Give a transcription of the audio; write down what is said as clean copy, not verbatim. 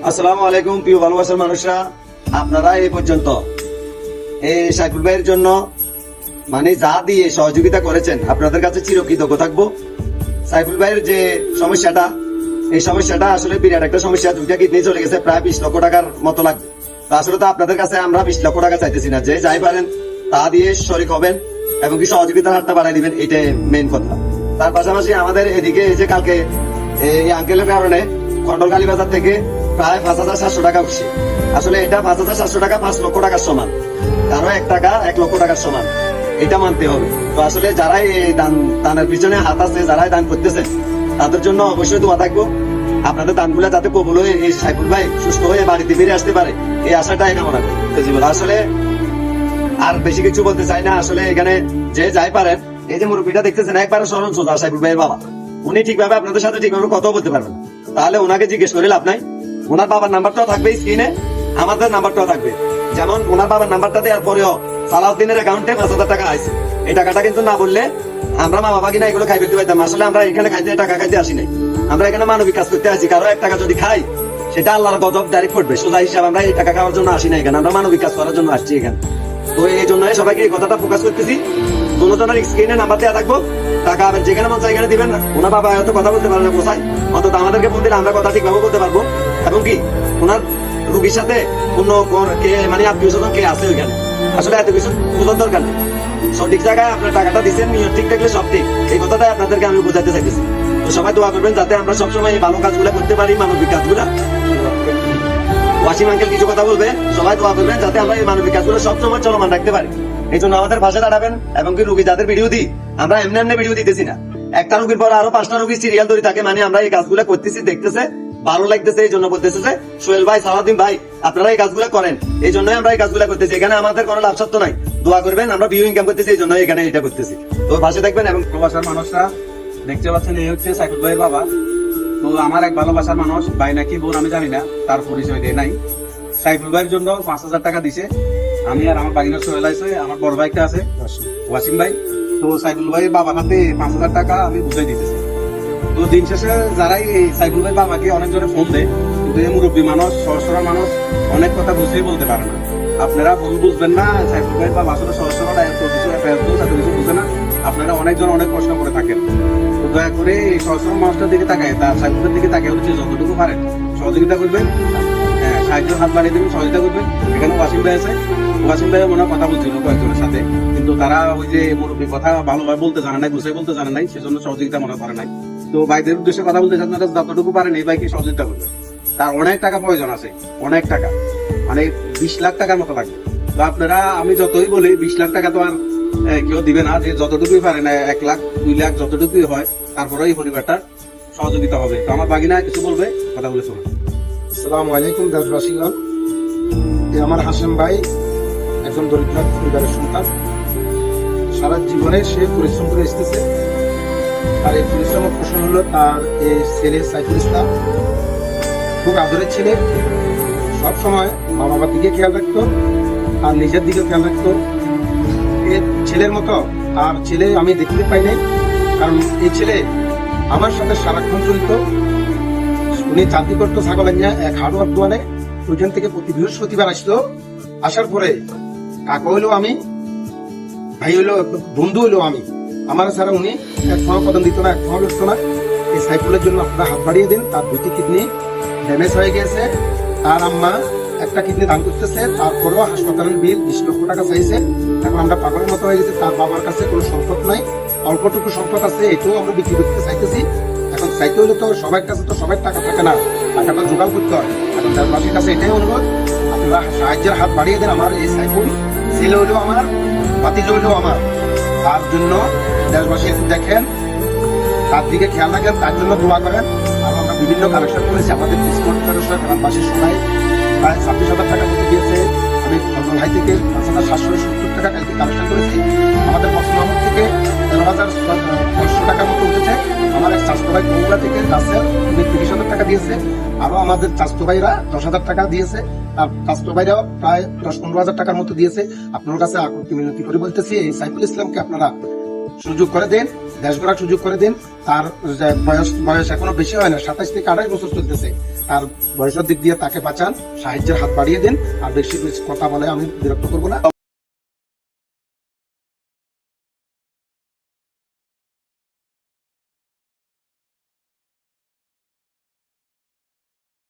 আসসালামু আলাইকুম প্রিয় ভালোবাসার মানুষরা, আপনারা এই পর্যন্ত এই সাইফুল ভাইয়ের জন্য মানে যা দিয়ে সহযোগিতা করেছেন আপনাদের কাছে চিরকৃতজ্ঞ থাকবো। সাইফুল ভাইয়ের যে সমস্যাটা, এই সমস্যাটা আসলে বিরাট একটা সমস্যা। দুইটা কিডনি চলে গেছে, প্রায় 20 লক্ষ টাকার মতো লাগবে। তো আসলে তো আপনাদের কাছে আমরা 20 লক্ষ টাকা চাইতেছি না, যে যাই পারেন তা দিয়ে শরিক হবেন এবং কি সহযোগিতার হাতটা বাড়াই দিবেন, এটাই মেইন কথা। তার পাশাপাশি আমাদের এদিকে এই যে কালকে এই আঙ্কেলের কারণে খন্ডল কালীবাজার থেকে প্রায় 5,700 টাকা উঠছে। আসলে এটা 5,700 টাকা 5 লক্ষ টাকার সমান, কারো 1 টাকা 1 লক্ষ টাকার সমান, এটা মানতে হবে। তো আসলে যারাই এই দানের পিছনে হাত আছে, যারাই দান করতেছে, তাদের জন্য অবশ্যই দোয়া থাকবো। আপনাদের দানগুলা যাতে কবুল হয়ে এই সাইফুল ভাই সুস্থ হয়ে বাড়িতে ফিরে আসতে পারে, এই আশাটাই কামনা করি। আসলে আর বেশি কিছু বলতে চাই না। আসলে এখানে যে যাই পারেন, এই যে মুরব্বীটা দেখতেছেন একবারে সরল সোজা সাইফুল ভাইয়ের বাবা, উনি ঠিকভাবে আপনাদের সাথে ঠিকভাবে কথা বলতে পারবেন, তাহলে ওনাকে জিজ্ঞেস করে লাভ নাই। ওনার বাবার নাম্বারটাও থাকবে স্ক্রিনে, আমাদের নাম্বারটাও থাকবে। যেমন ওনার বাবার নাম্বারটা দেওয়ার পরেও সালাউদ্দিনের অ্যাকাউন্টে 5,000 টাকা আছে। এই টাকাটা কিন্তু না বললে আমরা মা বাবা কিনা এগুলো খাইতে পাইতাম। আসলে আমরা এখানে খাইতে টাকা খাইতে আসি নাই, আমরা এখানে মানবিক কাজ করতে আসি। কারো 1 টাকা যদি খাই, সেটা আল্লাহর গজব ডাইরেক্ট পড়বে। সোজা হিসাব আমরা এই টাকা খাওয়ার জন্য আসি না এখানে, আমরা মানবিক কাজ করার জন্য আসছি এখানে। তো এই জন্য সবাইকে এই কথাটা ফোকাস করতেছি। দুজনের স্ক্রিনে নাম্বার দেওয়া থাকবো, টাকা আবার যেখানে মন চাই এখানে দিবেন। ওনার বাবা হয়তো কথা বলতে পারবে না কোথায়, অন্তত আমাদেরকে ফোন দিলে আমরা কথা ঠিকভাবে বলতে পারবো। এবং কি ওনার রুগীর সাথে অন্য কে মানে আত্মীয় স্বজন কে আছে ওইখানে, আসলে এত কিছু বোঝার দরকার নেই। সঠিক জায়গায় আপনার টাকাটা দিচ্ছেন, নিয়ত ঠিক থাকলে সব ঠিক। এই কথাটাই আপনাদেরকে আমি বোঝাতে চাইতেছি। তো সবাই দোয়া করবেন যাতে আমরা সবসময় এই ভালো কাজগুলো করতে পারি, মানবিক কাজগুলা। ওয়াসিম আঙ্কেল কিছু কথা বলবে, সবাই দোয়া করবেন যাতে আমরা এই মানবিক কাজগুলো সবসময় চলমান রাখতে পারি। এই জন্য আমাদের পাশে দাঁড়াবেন। এবং কি রুগী যাদের ভিডিও দিই, আমরা এমনি এমনি ভিডিও দিতেছি না, একটা রুগীর পর আরো 5টা রুগী সিরিয়াল ধরে থাকে, মানে আমরা এই কাজগুলো করতেছি, দেখতেছে ভালো লাগতেছে, এই জন্য বলতেছে যে সোহেল ভাই, সালাউদ্দিন ভাই, আপনারা এই কাজগুলো করেন। এই জন্যই আমরা এই কাজগুলো করতেছি। এখানে আমাদের কোনো লাভ সত্য নাই, দোয়া করবেন। আমরা ভিউ ইনকাম করতেছি, এই জন্য এখানে এটা করতেছি। তো পাশে থাকবেন। এবং ভালোবাসার মানুষরা দেখতে পাচ্ছেন, এই হচ্ছে সাইফুল ভাইয়ের বাবা। তো আমার এক ভালোবাসার মানুষ, ভাই নাকি বোন আমি জানি না, তার পরিচয় দেয় নাই। সাইফুল ভাইয়ের জন্য 5,000 টাকা দিছে। আমি আর আমার বাগিনা সোহেল আছে, আমার বড় ভাইটা আছে ওয়াসিম ভাই। তো সাইফুল ভাইয়ের বাবার হাতে 5,000 টাকা আমি বুঝাই দিতেছি। তো দিন শেষে যারাই এই সাইফুল ভাই বাবাকে অনেক জনে ফোন দেয়, কিন্তু এই মুরব্বী মানুষ, সহসরা মানুষ অনেক কথা বুঝেই বলতে পারে না। আপনারা ভুল বুঝবেন না, সাইফুল ভাই বাবা আসলে সহসরা কিছু বুঝে না। আপনারা অনেকজন অনেক প্রশ্ন করে থাকেন। তো দয়া করে এই সহসরা মানুষটার দিকে তাকায়, তার সাইফুলের দিকে তাকায় হচ্ছে যতটুকু পারেন সহযোগিতা করবেন। হ্যাঁ, সাহায্যের হাত বাড়িয়ে দেবেন, সহযোগিতা করবেন। এখানে ওয়াসিম ভাই আছে, ওয়াসিম ভাই মনে কথা বলছিল কয়েকজনের সাথে, কিন্তু তারা ওই যে মুরব্বী কথা ভালোভাবে বলতে জানে নাই, বুঝে বলতে জানে নাই, সেজন্য সহযোগিতা মনে করে নাই। তো ভাইদের উদ্দেশ্যে কথা বলতে চান, যতটুকু পারেন এই ভাইকে সহযোগিতা করবেন। তার অনেক টাকা প্রয়োজন আছে, অনেক টাকা, মানে 20 লাখ টাকার মতো লাগবে। তো আপনারা, আমি যতই বলি 20 লাখ টাকা তো আর কেউ দিবে না, যে যতটুকুই পারেন 1 লাখ 2 লাখ যতটুকুই হয়, তারপরে এই পরিবারটার সহযোগিতা হবে। তো আমার বাগিনা কিছু বলবে, কথা বলে শোনা। আসসালামু আলাইকুম দেশবাসীগণ। আমার হাসেম ভাই একজন দরিদ্র পরিবারের সন্তান। সারা জীবনে সে পরিশ্রম করে এসেছে। আর এই পরিশ্রমের ফসল হলো তার এই ছেলে সাইফুল ইসলাম। খুব আদরের ছেলে, সব সময় মা বাবার দিকে খেয়াল রাখতো আর নিজের দিকে খেয়াল রাখতো। এই ছেলের মতো আর ছেলে আমি দেখতে পাই নাই, কারণ এই ছেলে আমার সাথে সারাক্ষণ জড়িত। উনি চাকরি করতো ছাগলাঞ্জা এক হার্ডওয়ার দোয়ানে। ওইখান থেকে প্রতি বৃহস্পতিবার আসলো। আসার পরে কাকা হইলো আমি, ভাই হইলো, বন্ধু হইলো আমি। আমার ছাড়া উনি এক সময় কদম দিত না, এক সময় লড়তো না। এই সাইফুলের জন্য আপনারা হাত বাড়িয়ে দিন। তার 2টি কিডনি ড্যামেজ হয়ে গেছে। তার আম্মা একটা কিডনি দান করতেছে, তারপরেও হাসপাতালের বিল 20 লক্ষ টাকা চাইছে। এখন আমরা পাগলের মতো হয়ে গেছি। তার বাবার কাছে কোনো সম্পদ নাই, অল্পটুকু সম্পদ আছে, এটাও আমরা বিক্রি করতে চাইতেছি। এখন চাইতে হলে তো সবার কাছে তো সবার টাকা থাকে না, টাকাটা জোগাড় করতে হয়। এখন দেশবাসীর কাছে এটাই অনুরোধ, আপনারা সাহায্যের হাত বাড়িয়ে দেন। আমার এই সাইফুল ছেলে হইলেও আমার, ভাতিজা হইলেও আমার। তার জন্য দেশবাসী দেখেন, তার দিকে খেয়াল রাখেন, তার জন্য দোয়া করেন। আর আমরা বিভিন্ন কালেকশন করেছি, আমাদের ডিসকাউন্ট কালেকশন গ্রামবাসীর সময় প্রায় 26,000 টাকা মতো দিয়েছে। আমি ভাই থেকে 5,770 টাকা কালকে কালেকশন করেছি। আমাদের মসলামত থেকে 13,500 টাকার মতো উঠেছে। আমার এক স্বাস্থ্য ভাই বগুড়া থেকে রাসেল, উনি 30,000 টাকা দিয়েছে। আরো আমাদের স্বাস্থ্য ভাইরা 10,000 টাকা দিয়েছে। আর স্বাস্থ্য ভাইরাও প্রায় 10-15,000 টাকার মতো দিয়েছে। আপনার কাছে আকুতি মিনতি করে বলতেছি, এই সাইফুল ইসলামকে আপনারা সুযোগ করে দেন, দেশ গড়ার সুযোগ করে দিন। তার বয়স এখনো বেশি হয় না, 27 থেকে 28 বছর চলতেছে। তার বয়সের দিক দিয়ে তাকে বাঁচান, সাহায্যের হাত বাড়িয়ে দেন। আর বেশি বেশি কথা বলে আমি বিরক্ত করবো না।